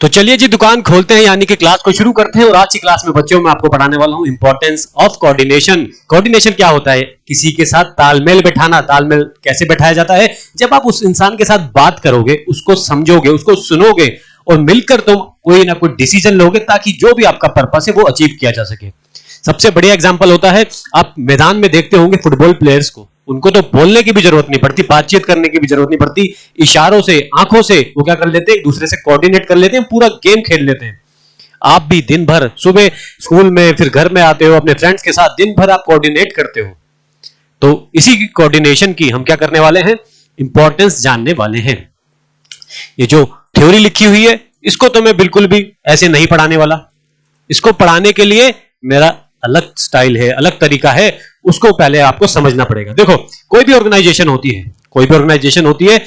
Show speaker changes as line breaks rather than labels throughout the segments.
तो चलिए जी दुकान खोलते हैं, यानी कि क्लास को शुरू करते हैं। और आज की क्लास में बच्चों मैं आपको पढ़ाने वाला हूं इंपॉर्टेंस ऑफ कोऑर्डिनेशन। कोऑर्डिनेशन क्या होता है? किसी के साथ तालमेल बैठाना। तालमेल कैसे बैठाया जाता है? जब आप उस इंसान के साथ बात करोगे, उसको समझोगे, उसको सुनोगे और मिलकर तुम कोई ना कोई डिसीजन लोगे ताकि जो भी आपका पर्पस है वो अचीव किया जा सके। सबसे बढ़िया एग्जांपल होता है, आप मैदान में देखते होंगे फुटबॉल प्लेयर्स को, उनको तो बोलने की भी जरूरत नहीं पड़ती, बातचीत करने की भी जरूरत नहीं पड़ती, इशारों से, आंखों से वो क्या कर लेते हैं, एक दूसरे से कोऑर्डिनेट कर लेते हैं, पूरा गेम खेल लेते हैं। आप भी दिन भर सुबह स्कूल में, फिर घर में आते हो, अपने फ्रेंड्स के साथ दिन भर आप कोऑर्डिनेट करते हो। तो इसी कोऑर्डिनेशन की हम क्या करने वाले हैं, इंपॉर्टेंस जानने वाले हैं। ये जो थ्योरी लिखी हुई है इसको तो मैं बिल्कुल भी ऐसे नहीं पढ़ाने वाला। इसको पढ़ाने के लिए मेरा अलग स्टाइल है, अलग तरीका है, उसको पहले आपको समझना पड़ेगा। देखो, कोई भी ऑर्गेनाइजेशन होती है,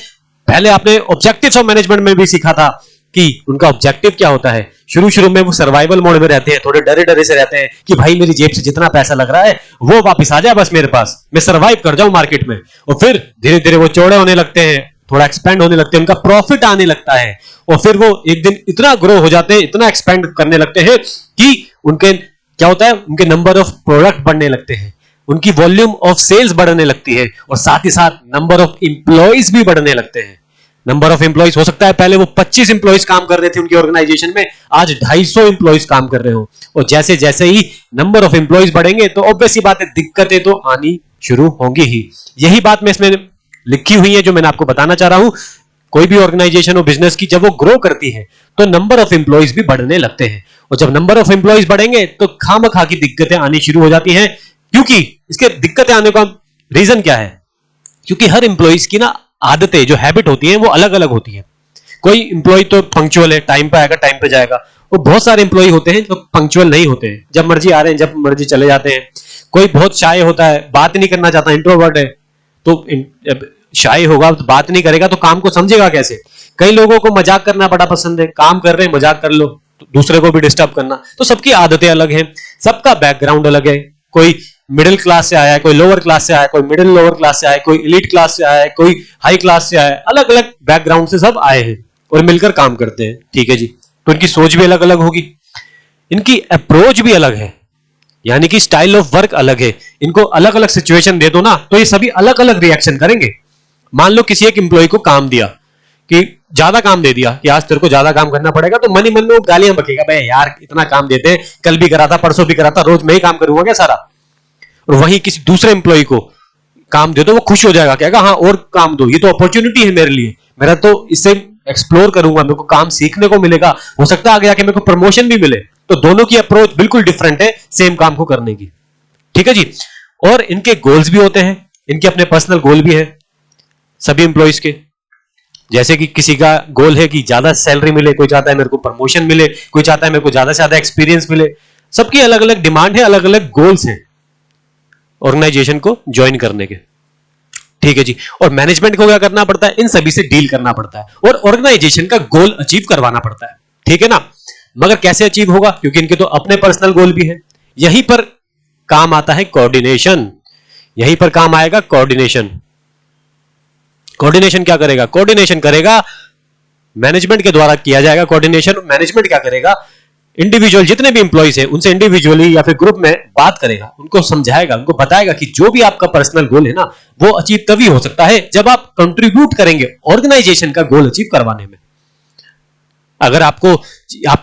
पहले आपने ऑब्जेक्टिव्स ऑफ मैनेजमेंट में भी सीखा था कि उनका ऑब्जेक्टिव क्या होता है। शुरू में वो सर्वाइवल मोड में रहते हैं, थोड़े डरे डरे से रहते हैं कि भाई मेरी जेब से जितना पैसा लग रहा है वो वापस आ जाए बस मेरे पास, मैं सर्वाइव कर जाऊं मार्केट में। और फिर धीरे धीरे वो चौड़े होने लगते हैं, थोड़ा एक्सपेंड होने लगते हैं, उनका प्रॉफिट आने लगता है और फिर वो एक दिन इतना ग्रो हो जाते हैं, इतना एक्सपेंड करने लगते हैं कि उनके क्या होता है, उनके नंबर ऑफ प्रोडक्ट बढ़ने लगते हैं, उनकी वॉल्यूम ऑफ सेल्स बढ़ने लगती है और साथ ही साथ नंबर ऑफ इंप्लॉइज भी बढ़ने लगते हैं। नंबर ऑफ इंप्लॉइज हो सकता है पहले वो 25 इंप्लॉइज काम कर रहे थे उनकी ऑर्गेनाइजेशन में, आज 250 इंप्लॉइज काम कर रहे हो। और जैसे जैसे ही नंबर ऑफ इंप्लॉइज बढ़ेंगे तो ऑब्वियस सी बात है, दिक्कतें तो आनी शुरू होंगी ही। यही बात मैं इसमें लिखी हुई है जो मैंने आपको बताना चाह रहा हूं। कोई भी ऑर्गेनाइजेशन हो बिजनेस की, जब वो ग्रो करती है तो नंबर ऑफ इंप्लॉइज भी बढ़ने लगते हैं और जब नंबर ऑफ इंप्लॉइज बढ़ेंगे तो खामखा की दिक्कतें आनी शुरू हो जाती हैं। क्योंकि इसके दिक्कतें आने का रीजन क्या है? क्योंकि हर इंप्लॉइज की ना आदतें, जो हैबिट होती हैं वो अलग अलग होती है। कोई इंप्लॉय तो पंक्चुअल है, टाइम पे आएगा, टाइम पे जाएगा, और बहुत सारे इंप्लॉय होते हैं जो पंक्चुअल नहीं होते हैं, जब मर्जी आ रहे हैं, जब मर्जी चले जाते हैं। कोई बहुत शाय होता है, बात नहीं करना चाहता, इंट्रोवर्ट है, तो शाय होगा तो बात नहीं करेगा तो काम को समझेगा कैसे। कई लोगों को मजाक करना बड़ा पसंद है, काम कर रहे हैं मजाक कर लो, तो दूसरे को भी डिस्टर्ब करना। तो सबकी आदतें अलग हैं, सबका बैकग्राउंड अलग है। कोई मिडिल क्लास से आया है, कोई लोअर क्लास से आया है, कोई मिडिल लोअर क्लास से आया है, कोई एलीट क्लास से आया है, कोई हाई क्लास से आया है, अलग अलग बैकग्राउंड से सब आए हैं और मिलकर काम करते हैं। ठीक है जी, तो इनकी सोच भी अलग अलग होगी, इनकी अप्रोच भी अलग है, यानी कि स्टाइल ऑफ वर्क अलग है। इनको अलग अलग सिचुएशन दे दो ना तो ये सभी अलग अलग रिएक्शन करेंगे। मान लो किसी एक इंप्लॉय को काम दिया कि ज्यादा काम दे दिया कि आज तेरे को ज्यादा काम करना पड़ेगा, तो मन ही मन में वो गालियां बकेगा, भाई यार इतना काम देते हैं, कल भी करा था, परसों भी करा था, रोज मैं ही काम करूंगा क्या सारा। और वहीं किसी दूसरे इंप्लॉय को काम दे दो, वो खुश हो जाएगा, कहेगा हाँ और काम दो, ये तो अपॉर्चुनिटी है मेरे लिए, मेरा तो इससे एक्सप्लोर करूंगा, मेरे को काम सीखने को मिलेगा, हो सकता है आगे जाके मेरे को प्रमोशन भी मिले। तो दोनों की अप्रोच बिल्कुल डिफरेंट है सेम काम को करने की। ठीक है जी। और इनके गोल्स भी होते हैं, इनके अपने पर्सनल गोल भी है सभी इंप्लॉइज के। जैसे कि किसी का गोल है कि ज्यादा सैलरी मिले, कोई चाहता है मेरे को प्रमोशन मिले, कोई चाहता है मेरे को ज्यादा से ज्यादा एक्सपीरियंस मिले। सबकी अलग अलग डिमांड है, अलग अलग गोल्स हैं ऑर्गेनाइजेशन को ज्वाइन करने के। ठीक है जी। और मैनेजमेंट को क्या करना पड़ता है, इन सभी से डील करना पड़ता है और ऑर्गेनाइजेशन का गोल अचीव करवाना पड़ता है। ठीक है ना। मगर कैसे अचीव होगा, क्योंकि इनके तो अपने पर्सनल गोल भी है। यहीं पर काम आता है कोऑर्डिनेशन, यहीं पर काम आएगा कोऑर्डिनेशन। कोऑर्डिनेशन क्या करेगा, कोऑर्डिनेशन करेगा मैनेजमेंट के द्वारा किया जाएगा कोऑर्डिनेशन। मैनेजमेंट क्या करेगा, इंडिविजुअल जितने भी इंप्लॉइज हैं उनसे इंडिविजुअली या फिर ग्रुप में बात करेगा, उनको समझाएगा, उनको बताएगा कि जो भी आपका पर्सनल गोल है ना वो अचीव तभी हो सकता है जब आप कंट्रीब्यूट करेंगे ऑर्गेनाइजेशन का गोल अचीव करवाने में। अगर आप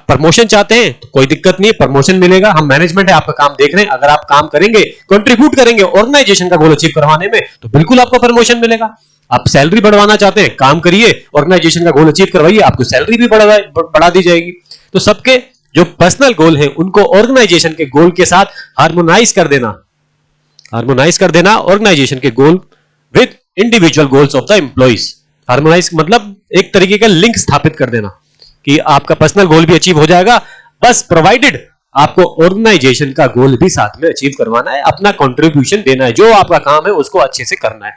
प्रमोशन चाहते हैं तो कोई दिक्कत नहीं है, प्रमोशन मिलेगा, हम मैनेजमेंट है आपका काम देख रहे हैं। अगर आप काम करेंगे, कंट्रीब्यूट करेंगे ऑर्गेनाइजेशन का गोल अचीव करवाने में तो बिल्कुल आपको प्रमोशन मिलेगा। आप सैलरी बढ़वाना चाहते हैं, काम करिए, ऑर्गेनाइजेशन का गोल अचीव करवाइए, आपको सैलरी भी बढ़ा दी जाएगी। तो सबके जो पर्सनल गोल है उनको ऑर्गेनाइजेशन के गोल के साथ हार्मोनाइज कर देना ऑर्गेनाइजेशन के goal with individual goals of the employees. Harmonise मतलब एक तरीके का लिंक स्थापित कर देना कि आपका पर्सनल गोल भी अचीव हो जाएगा, बस प्रोवाइडेड आपको ऑर्गेनाइजेशन का गोल भी साथ में अचीव करवाना है, अपना कंट्रीब्यूशन देना है, जो आपका काम है उसको अच्छे से करना है।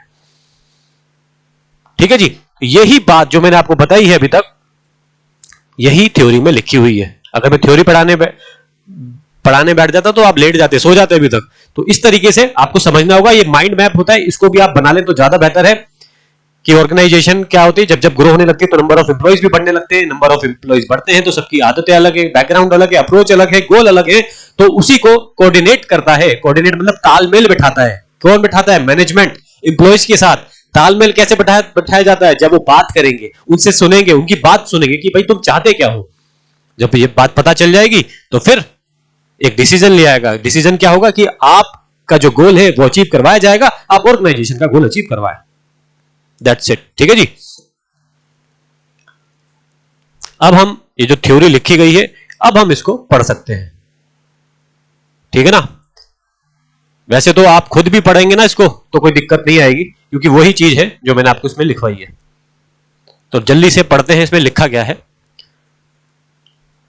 ठीक है जी। यही बात जो मैंने आपको बताई है अभी तक, यही थ्योरी में लिखी हुई है। अगर मैं थ्योरी पढ़ाने बैठ जाता तो आप लेट जाते, सो जाते अभी तक। तो इस तरीके से आपको समझना होगा, ये माइंड मैप होता है, इसको भी आप बना लें तो ज्यादा बेहतर है। कि ऑर्गेनाइजेशन क्या होती है, जब जब ग्रो होने लगती है तो नंबर ऑफ एम्प्लॉइज भी बढ़ने लगते हैं, नंबर ऑफ एम्प्लॉइज बढ़ते हैं तो सबकी आदतें अलग है, बैकग्राउंड अलग है, अप्रोच अलग है, गोल अलग है, तो उसी को कोऑर्डिनेट करता है। कोऑर्डिनेट मतलब तालमेल बिठाता है। कौन बिठाता है? मैनेजमेंट एम्प्लॉइज के साथ। तालमेल कैसे बिठाया जाता है? जब वो बात करेंगे, उनसे सुनेंगे, उनकी बात सुनेंगे कि भाई तुम चाहते क्या हो। जब ये बात पता चल जाएगी तो फिर एक डिसीजन लिया जाएगा। डिसीजन क्या होगा कि आपका जो गोल है वो अचीव करवाया जाएगा, आप ऑर्गेनाइजेशन का गोल अचीव करवाए। That's it. ठीक है जी। अब हम ये जो थ्योरी लिखी गई है, अब हम इसको पढ़ सकते हैं। ठीक है ना। वैसे तो आप खुद भी पढ़ेंगे ना इसको तो कोई दिक्कत नहीं आएगी, क्योंकि वही चीज है जो मैंने आपको इसमें लिखवाई है। तो जल्दी से पढ़ते हैं इसमें लिखा क्या है।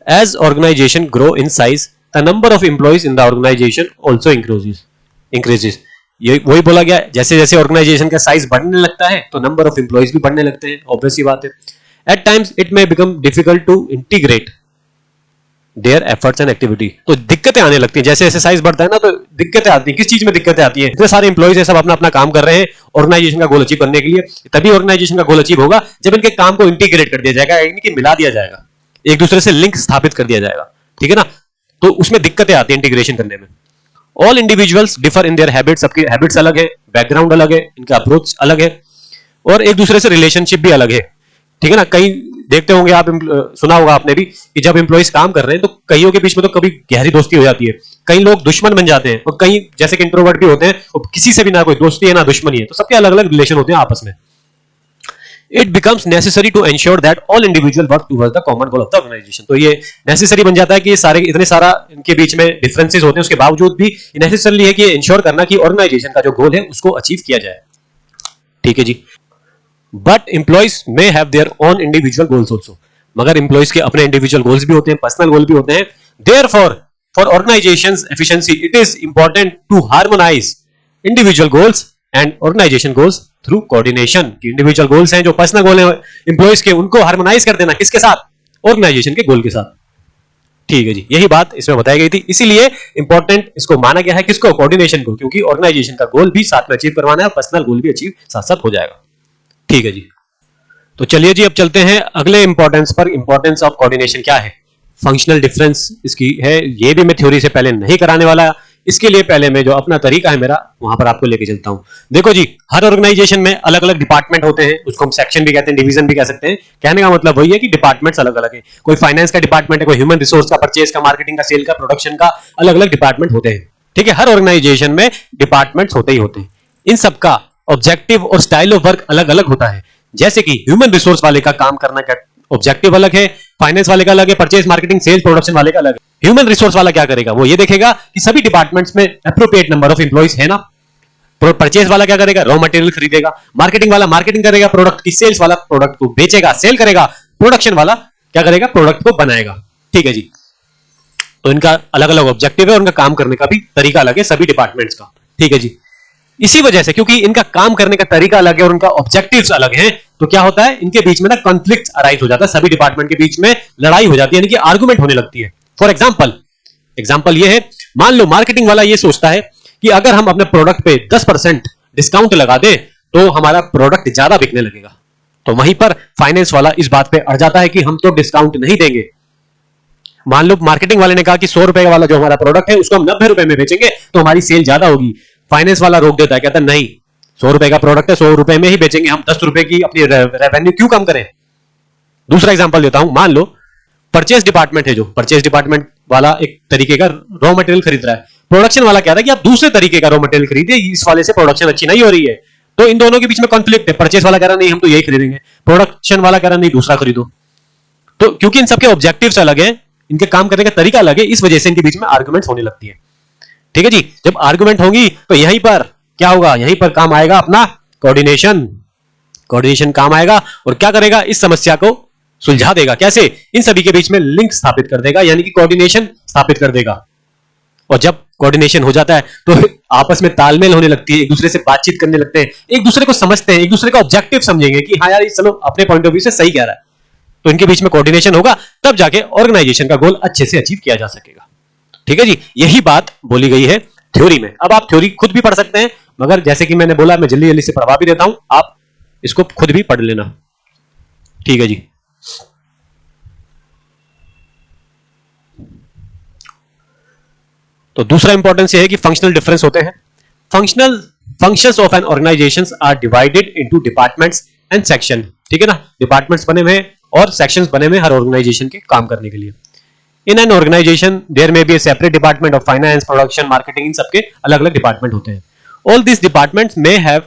As organization grow in size, the number of employees in the organization also increases. ये वही बोला गया, जैसे जैसे ऑर्गेनाइजेशन का साइज बढ़ने लगता है तो नंबर ऑफ एम्प्लॉइज भी बढ़ने लगते हैं, ऑब्वियस सी बात है। At times it may become difficult to integrate their efforts and activity. तो दिक्कतें आने लगती हैं, जैसे जैसे साइज बढ़ता है ना तो दिक्कतें आती हैं। किस चीज में दिक्कतें आती हैं? इतने सारे एम्प्लॉइज है, सब अपना अपना काम कर रहे हैं ऑर्गेनाइजेशन का गोल अचीव करने के लिए। तभी ऑर्गेनाइजेशन का गोल अचीव होगा जब इनके काम को इंटीग्रेट कर दिया जाएगा, यानी कि मिला दिया जाएगा, एक दूसरे से लिंक स्थापित कर दिया जाएगा। ठीक है ना। तो उसमें दिक्कतें आती हैं इंटीग्रेशन करने में। All individuals differ in their habits, सबके हैबिट्स अलग है, बैकग्राउंड अलग है, इनका अप्रोच अलग है, और एक दूसरे से रिलेशनशिप भी अलग है। ठीक है ना। कई देखते होंगे आप, सुना होगा आपने भी कि जब एम्प्लॉइज काम कर रहे हैं तो कईयों के बीच में तो कभी गहरी दोस्ती हो जाती है, कई लोग दुश्मन बन जाते हैं, और कई जैसे कि इंट्रोवर्ट भी होते हैं और किसी से भी ना कोई दोस्ती है ना दुश्मनी है, तो सबके अलग अलग रिलेशन होते हैं आपस में। It becomes necessary to ensure that all individual work towards the common goal of the organization. तो ये नेसेसरी बन जाता है कि ये सारे इतने सारा इनके बीच में डिफरेंसेस होते हैं, उसके बावजूद भी नेसेसरी है कि इंश्योर करना कि ऑर्गेनाइजेशन का जो गोल है उसको अचीव किया जाए। ठीक है जी। But employees may have their own individual goals also, मगर एम्प्लॉइज के अपने इंडिविजुअल गोल्स भी होते हैं, पर्सनल गोल भी होते हैं। Therefore for organisations efficiency it is important to harmonise individual goals and organisation goals through coordination. Individual goals हैं, जो पर्सनल गोल है एम्प्लॉइज के, उनको हार्मोनाइज कर देना किसके साथ? ऑर्गेनाइजेशन के गोल के साथ। ठीक है जी। यही बात इसमें बताई गई थी, इसीलिए इंपॉर्टेंट इसको माना गया है किसको? कोऑर्डिनेशन को, क्योंकि ऑर्गेनाइजेशन का गोल भी साथ में अचीव करवाना है और पर्सनल गोल भी अचीव साथ साथ हो जाएगा। ठीक है जी। तो चलिए जी अब चलते हैं अगले इंपॉर्टेंस पर। इंपॉर्टेंस ऑफ कोऑर्डिनेशन क्या है, फंक्शनल डिफरेंस इसकी है, ये भी मैं थ्योरी से पहले नहीं कराने वाला। इसके लिए पहले मैं जो अपना तरीका है मेरा, वहां पर आपको लेके चलता हूं। देखो जी, हर ऑर्गेनाइजेशन में अलग अलग डिपार्टमेंट होते हैं, उसको हम सेक्शन भी कहते हैं, डिवीजन भी कह सकते हैं। कहने का मतलब वही है कि डिपार्टमेंट्स अलग अलग है। कोई फाइनेंस का डिपार्टमेंट है, कोई ह्यूमन रिसोर्स का, परचेज का, मार्केटिंग का, सेल का, प्रोडक्शन का, अलग अलग डिपार्टमेंट होते हैं। ठीक है। हर ऑर्गेनाइजेशन में डिपार्टमेंट्स होते ही होते हैं। इन सबका ऑब्जेक्टिव और स्टाइल ऑफ वर्क अलग अलग होता है। जैसे कि ह्यूमन रिसोर्स वाले का काम करना का ऑब्जेक्टिव अलग है, फाइनेंस वाले का अलग है, परचेज, मार्केटिंग, सेल्स, प्रोडक्शन वाले का अलग है। ह्यूमन रिसोर्स वाला क्या करेगा? वो ये देखेगा कि सभी डिपार्टमेंट्स में एप्रोप्रिएट नंबर ऑफ एम्प्लॉइज है ना। परचेज वाला क्या करेगा? रॉ मटेरियल खरीदेगा। मार्केटिंग वाला मार्केटिंग करेगा प्रोडक्ट की, सेल्स वाला प्रोडक्ट को बेचेगा, सेल करेगा। प्रोडक्शन वाला क्या करेगा? प्रोडक्ट को बनाएगा। ठीक है जी। तो इनका अलग अलग ऑब्जेक्टिव है, उनका काम करने का भी तरीका अलग है सभी डिपार्टमेंट्स का। ठीक है जी। इसी वजह से, क्योंकि इनका काम करने का तरीका अलग है और उनका ऑब्जेक्टिव्स अलग हैं, तो क्या होता है? इनके बीच में ना कॉन्फ्लिक्ट अराइज हो जाता है, सभी डिपार्टमेंट के बीच में लड़ाई हो जाती है, यानी कि आर्गुमेंट होने लगती है। फॉर एग्जांपल ये है, मान लो मार्केटिंग वाला ये सोचता है कि अगर हम अपने प्रोडक्ट पे 10% डिस्काउंट लगा दें तो हमारा प्रोडक्ट ज्यादा बिकने लगेगा। तो वहीं पर फाइनेंस वाला इस बात पे अड़ जाता है कि हम तो डिस्काउंट नहीं देंगे। मान लो मार्केटिंग वाले ने कहा कि 100 रुपए वाला जो हमारा प्रोडक्ट है उसको हम 90 रुपए में बेचेंगे तो हमारी सेल ज्यादा होगी। फाइनेंस वाला रोक देता है, कहता है नहीं, 100 रुपए का प्रोडक्ट है, 100 रुपए में ही बेचेंगे, हम 10 रुपए की अपनी रेवेन्यू क्यों कम करें। दूसरा एग्जांपल देता हूं, मान लो परचेज डिपार्टमेंट है, जो परचेज डिपार्टमेंट वाला एक तरीके का रॉ मटेरियल खरीद रहा है, प्रोडक्शन वाला कह रहा है कि आप दूसरे तरीके का रॉ मटेरियल खरीदिए, इस वाले से प्रोडक्शन अच्छी नहीं हो रही है। तो इन दोनों के बीच में कॉन्फ्लिक्ट है। परचेज वाला कह रहा नहीं हम तो यही खरीदेंगे, प्रोडक्शन वाला कह रहा नहीं दूसरा खरीदो। तो क्योंकि इन सबके ऑब्जेक्टिव्स अलग हैं, इनके काम करने का तरीका अलग है, इस वजह से इनके बीच में आर्गुमेंट्स होने लगती है। ठीक है जी। जब आर्गुमेंट होगी तो यहीं पर क्या होगा? यहीं पर काम आएगा अपना कोऑर्डिनेशन। कोऑर्डिनेशन काम आएगा और क्या करेगा? इस समस्या को सुलझा देगा। कैसे? इन सभी के बीच में लिंक स्थापित कर देगा, यानी कि कोऑर्डिनेशन स्थापित कर देगा। और जब कोऑर्डिनेशन हो जाता है तो आपस में तालमेल होने लगती है, एक दूसरे से बातचीत करने लगते हैं, एक दूसरे को समझते हैं, एक दूसरे का ऑब्जेक्टिव समझेंगे कि हाँ यार चलो अपने पॉइंट ऑफ व्यू से सही कह रहा है। तो इनके बीच में कोऑर्डिनेशन होगा, तब जाके ऑर्गेनाइजेशन का गोल अच्छे से अचीव किया जा सकेगा। ठीक है जी। यही बात बोली गई है थ्योरी में। अब आप थ्योरी खुद भी पढ़ सकते हैं, मगर जैसे कि मैंने बोला मैं जल्दी जल्दी से पढ़वा भी देता हूं, आप इसको खुद भी पढ़ लेना, ठीक है जी। तो दूसरा इंपॉर्टेंस ये है कि फंक्शनल डिफरेंस होते हैं। Functions of an organisations are divided into departments and section, ठीक है ना। डिपार्टमेंट्स बने हुए और सेक्शंस बने हुए हर ऑर्गेनाइजेशन के काम करने के लिए। In an organisation there may be a separate department of finance, production, marketing, इन सबके अलग अलग डिपार्टमेंट होते हैं। All this departments may have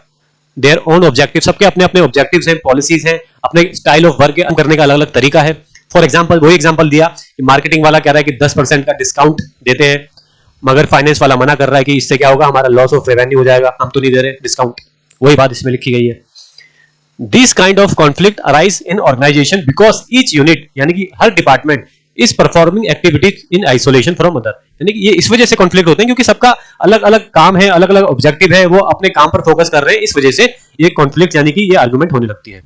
their own objective, सबके अपने अपने ऑब्जेक्टिव्स हैं, पॉलिसीज हैं, अपने स्टाइल ऑफ वर्क करने का अलग अलग तरीका है। फॉर एग्जाम्पल वही एग्जाम्पल दिया कि मार्केटिंग वाला कह रहा है कि 10% का डिस्काउंट देते हैं, मगर फाइनेंस वाला मना कर रहा है कि इससे क्या होगा, हमारा लॉस ऑफ रेवेन्यू हो जाएगा, हम तो नहीं दे रहे डिस्काउंट। वही बात इसमें लिखी गई है। This kind of conflict arise in organisation because each unit, यानी कि हर department is performing activities in isolation from other, यानी कि ये इस वजह से कॉन्फ्लिक्ट होते हैं क्योंकि सबका अलग अलग काम है, अलग अलग ऑब्जेक्टिव है, वो अपने काम पर फोकस कर रहे हैं, इस वजह से ये कॉन्फ्लिक्ट यानी कि ये आर्गुमेंट होने लगती है।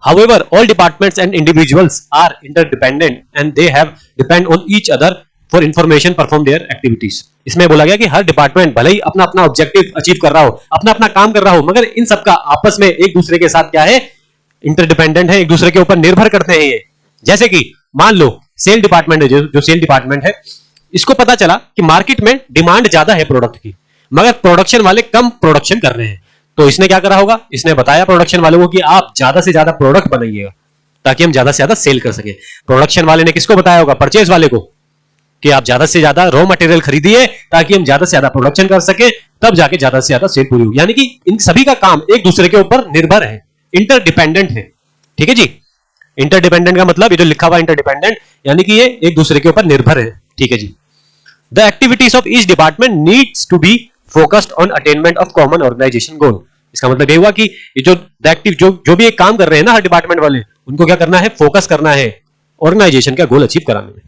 However, all departments and individuals are interdependent and they have depend on each other for information perform their activities. इसमें बोला गया कि हर डिपार्टमेंट भले ही अपना अपना ऑब्जेक्टिव अचीव कर रहा हो, अपना अपना काम कर रहा हो, मगर इन सबका आपस में एक दूसरे के साथ क्या है, इंटरडिपेंडेंट है, एक दूसरे के ऊपर निर्भर करते हैं ये। जैसे कि मान लो सेल डिपार्टमेंट है, जो सेल डिपार्टमेंट है, इसको पता चला कि मार्केट में डिमांड ज्यादा है प्रोडक्ट की, मगर प्रोडक्शन वाले कम प्रोडक्शन कर रहे हैं, तो इसने क्या करा होगा, इसने बताया प्रोडक्शन वाले को कि आप ज्यादा से ज्यादा प्रोडक्ट बनाइएगा ताकि हम ज्यादा से ज्यादा सेल कर सके। प्रोडक्शन वाले ने किसको बताया होगा, परचेज वाले को, कि आप ज्यादा से ज्यादा रॉ मटेरियल खरीदिए ताकि हम ज्यादा से ज्यादा प्रोडक्शन कर सके, तब जाके ज्यादा से ज्यादा सेल पूरी होगी। यानी कि इन सभी का काम एक दूसरे के ऊपर निर्भर है, इंटरडिपेंडेंट है, ठीक है जी। इंटरडिपेंडेंट का मतलब ये जो लिखा हुआ इंटरडिपेंडेंट यानी कि ये एक दूसरे के ऊपर निर्भर है, ठीक है जी। The activities of each department needs to be focused on attainment of common organisation goal. इसका मतलब ये हुआ कि ये जो भी एक काम कर रहे हैं ना हर डिपार्टमेंट वाले, उनको क्या करना है, फोकस करना है ऑर्गेनाइजेशन का गोल अचीव कराने में।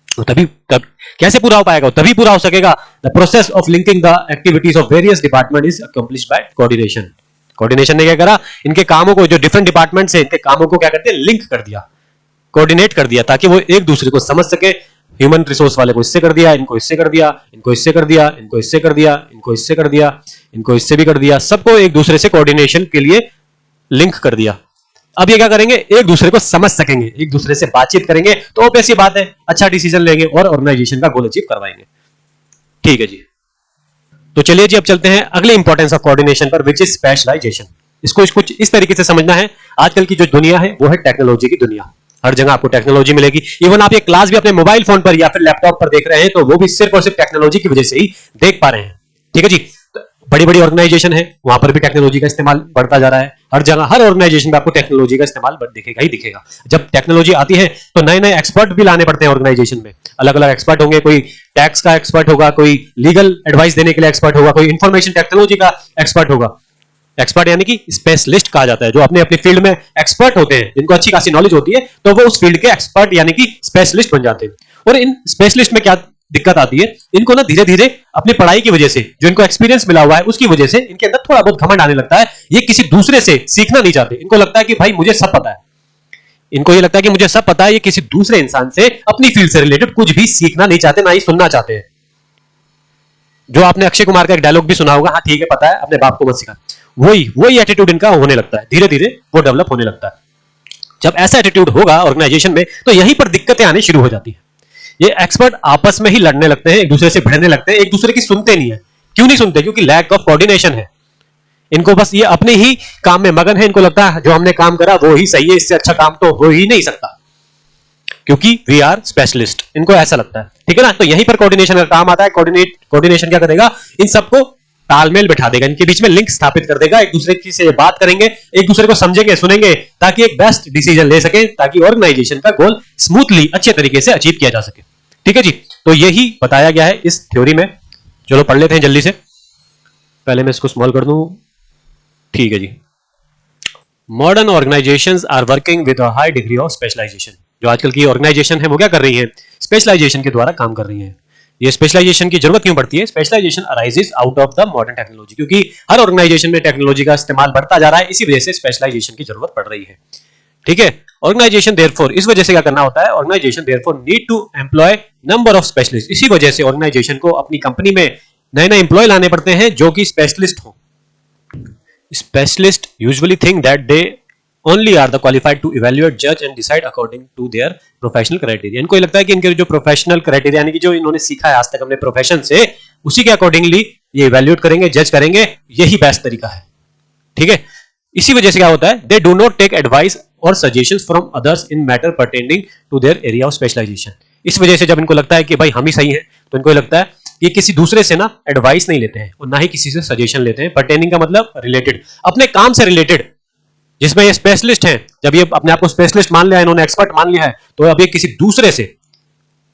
तो तब कैसे पूरा हो पाएगा, तभी पूरा हो सकेगा। The process of linking the activities of various department is accomplished by coordination. Coordination ने क्या करा, इनके कामों को, जो डिफरेंट डिपार्टमेंट्स हैं, इनके कामों को क्या करते हैं, लिंक कर दिया, कोऑर्डिनेट कर दिया, ताकि वो एक दूसरे को समझ सके। ह्यूमन रिसोर्स वाले को इससे कर दिया, इनको इससे कर दिया, इनको इससे कर दिया, इनको इससे कर दिया, इनको इससे कर दिया, इनको इससे भी कर दिया, सबको एक दूसरे से कोऑर्डिनेशन के लिए लिंक कर दिया। अब ये क्या करेंगे, एक दूसरे को समझ सकेंगे, एक दूसरे से बातचीत करेंगे, तो ऑब्वियस बात है अच्छा डिसीजन लेंगे और ऑर्गेनाइजेशन का गोल अचीव करवाएंगे, ठीक है जी। तो चलिए जी अब चलते हैं अगले इंपॉर्टेंस ऑफ कोऑर्डिनेशन पर, विच इज स्पेशलाइजेशन। इसको कुछ इस तरीके से समझना है, आजकल की जो दुनिया है वो है टेक्नोलॉजी की दुनिया, हर जगह आपको टेक्नोलॉजी मिलेगी। इवन आप ये क्लास भी अपने मोबाइल फोन पर या फिर लैपटॉप पर देख रहे हैं, तो वो भी सिर्फ और सिर्फ टेक्नोलॉजी की वजह से ही देख पा रहे हैं, ठीक है जी। बड़ी बड़ी ऑर्गेनाइजेशन है, वहां पर भी टेक्नोलॉजी का इस्तेमाल बढ़ता जा रहा है, हर जगह हर ऑर्गेनाइजेशन में आपको टेक्नोलॉजी का इस्तेमाल दिखेगा ही दिखेगा। जब टेक्नोलॉजी आती है तो नए नए एक्सपर्ट भी लाने पड़ते हैं ऑर्गेनाइजेशन में, अलग अलग एक्सपर्ट होंगे, कोई टैक्स का एक्सपर्ट होगा, कोई लीगल एडवाइस देने के लिए एक्सपर्ट होगा, कोई इंफॉर्मेशन टेक्नोलॉजी का एक्सपर्ट होगा। एक्सपर्ट यानी कि स्पेशलिस्ट कहा जाता है, जो अपने अपने फील्ड में एक्सपर्ट होते हैं, जिनको अच्छी खासी नॉलेज होती है, तो वो उस फील्ड के एक्सपर्ट यानी कि स्पेशलिस्ट बन जाते हैं। और इन स्पेशलिस्ट में क्या दिक्कत आती है, इनको ना धीरे धीरे अपनी पढ़ाई की वजह से, जो इनको एक्सपीरियंस मिला हुआ है उसकी वजह से इनके अंदर थोड़ा बहुत घमंड आने लगता है। ये किसी दूसरे से सीखना नहीं चाहते, इनको लगता है कि भाई मुझे सब पता है, इनको ये लगता है कि मुझे सब पता है। ये किसी दूसरे इंसान से, अपनी फील्ड से रिलेटेड कुछ भी सीखना नहीं चाहते, ना ही सुनना चाहते हैं। जो आपने अक्षय कुमार का एक डायलॉग भी सुना होगा, हाँ ठीक है पता है, अपने बाप को मत सिखा, वही एटीट्यूड इनका होने लगता है, धीरे धीरे वो डेवलप होने लगता है। जब ऐसा एटीट्यूड होगा ऑर्गेनाइजेशन में, तो यहीं पर दिक्कतें आनी शुरू हो जाती है। ये एक्सपर्ट आपस में ही लड़ने लगते हैं, एक दूसरे से भिड़ने लगते हैं, एक दूसरे की सुनते नहीं है। क्यों नहीं सुनते, क्योंकि लैक ऑफ कोऑर्डिनेशन है। इनको बस ये अपने ही काम में मगन है, इनको लगता है जो हमने काम करा वो ही सही है, इससे अच्छा काम तो हो ही नहीं सकता, क्योंकि वी आर स्पेशलिस्ट, इनको ऐसा लगता है, ठीक है ना। तो यहीं पर कोऑर्डिनेशन का काम आता है। कोऑर्डिनेशन क्या करेगा, इन सबको तालमेल बिठा देगा, इनके बीच में लिंक स्थापित कर देगा, एक दूसरे से बात करेंगे, एक दूसरे को समझेंगे, सुनेंगे, ताकि एक बेस्ट डिसीजन ले सके, ताकि ऑर्गेनाइजेशन का गोल स्मूथली अच्छे तरीके से अचीव किया जा सके, ठीक है जी। तो यही बताया गया है इस थ्योरी में। चलो पढ़ लेते हैं जल्दी से, पहले मैं इसको स्मॉल कर दूं, ठीक है जी। Modern organisations are working with a high degree of specialisation. जो आजकल की ऑर्गेनाइजेशन है वो क्या कर रही है, स्पेशलाइजेशन के द्वारा काम कर रही है। ये स्पेशलाइजेशन की जरूरत क्यों पड़ती है, specialisation arises out of the modern technology, क्योंकि हर ऑर्गेनाइजेशन में टेक्नोलॉजी का इस्तेमाल बढ़ता जा रहा है, इसी वजह से स्पेशलाइजेशन की जरूरत पड़ रही है, ठीक है। ऑर्गेनाइजेशन देयरफॉर, इस वजह से क्या करना होता है, organisation therefore need to employ number of specialist. इसी वजह से ऑर्गेनाइजेशन को अपनी कंपनी में नए नए एम्प्लॉय लाने पड़ते हैं जो कि स्पेशलिस्ट हो। specialists usually think that they only are the qualified to evaluate, judge and decide according to their professional criteria. इनको लगता है कि इनके जो प्रोफेशनल क्राइटेरिया यानी कि जो इन्होंने सीखा है आज तक अपने प्रोफेशन से, उसी के अकॉर्डिंगली ये इवैल्यूएट करेंगे, जज करेंगे, यही बेस्ट तरीका है. ठीक है. इसी वजह से क्या होता है, they do not take advice और suggestions from others in matter pertaining to their area of specialisation. इस वजह से जब इनको लगता है कि भाई हम ही सही हैं, तो इनको लगता है ये किसी दूसरे से ना एडवाइस नहीं लेते हैं और ना ही किसी से सजेशन लेते हैं. पर्टेनिंग का मतलब रिलेटेड, अपने काम से रिलेटेड, जिसमें ये स्पेशलिस्ट हैं. जब ये अपने आप को स्पेशलिस्ट मान लिया है, इन्होंने एक्सपर्ट मान लिया है, तो अब ये किसी दूसरे से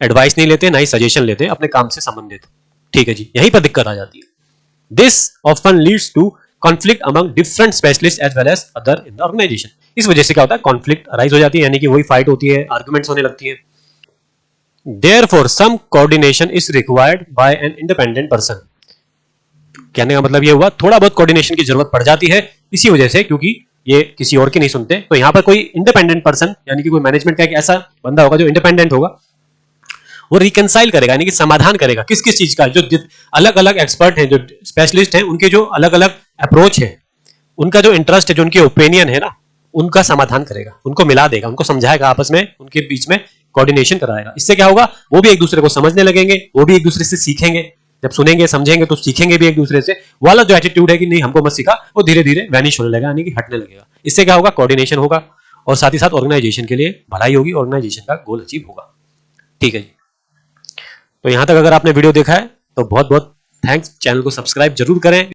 एडवाइस नहीं लेते, ना ही सजेशन लेते, अपने काम से संबंधित. ठीक है जी, यहीं पर दिक्कत आ जाती है. This often leads to conflict among different specialist as well as other in the organisation. इस वजह से क्या होता है, कॉन्फ्लिक्ट अराइज हो जाती है, यानी कि वही फाइट होती है, आर्गुमेंट्स होने लगती है. Therefore, some coordination is required by an independent person. कहने का मतलब ये हुआ, थोड़ा बहुत कोऑर्डिनेशन की जरूरत पड़ जाती है इसी वजह से, क्योंकि ये किसी और की नहीं सुनते. तो यहाँ पर कोई इंडिपेंडेंट पर्सन यानी कि कोई मैनेजमेंट का एक ऐसा बंदा होगा जो इंडिपेंडेंट होगा, वो रिकंसाइल करेगा यानी कि समाधान करेगा किस किस चीज का. जो अलग अलग एक्सपर्ट हैं, जो स्पेशलिस्ट हैं, उनके जो अलग अलग अप्रोच है, उनका जो इंटरेस्ट है, जो उनके ओपिनियन है ना, उनका समाधान करेगा, उनको मिला देगा, उनको समझाएगा, आपस में उनके बीच में कोऑर्डिनेशन कराएगा. इससे क्या होगा, वो भी एक दूसरे को समझने लगेंगे, वो भी एक दूसरे से सीखेंगे. जब सुनेंगे समझेंगे तो सीखेंगे भी एक दूसरे से. वाला जो एटीट्यूड है कि नहीं हमको मत सिखा, वो धीरे धीरे वैनिश होने लगेगा, यानी कि हटने लगेगा. इससे क्या होगा, कोऑर्डिनेशन होगा और साथ ही साथ ऑर्गेनाइजेशन के लिए भलाई होगी, ऑर्गेनाइजेशन का गोल अचीव होगा. ठीक है जी. तो यहां तक अगर आपने वीडियो देखा है तो बहुत बहुत थैंक्स. चैनल को सब्सक्राइब जरूर करें.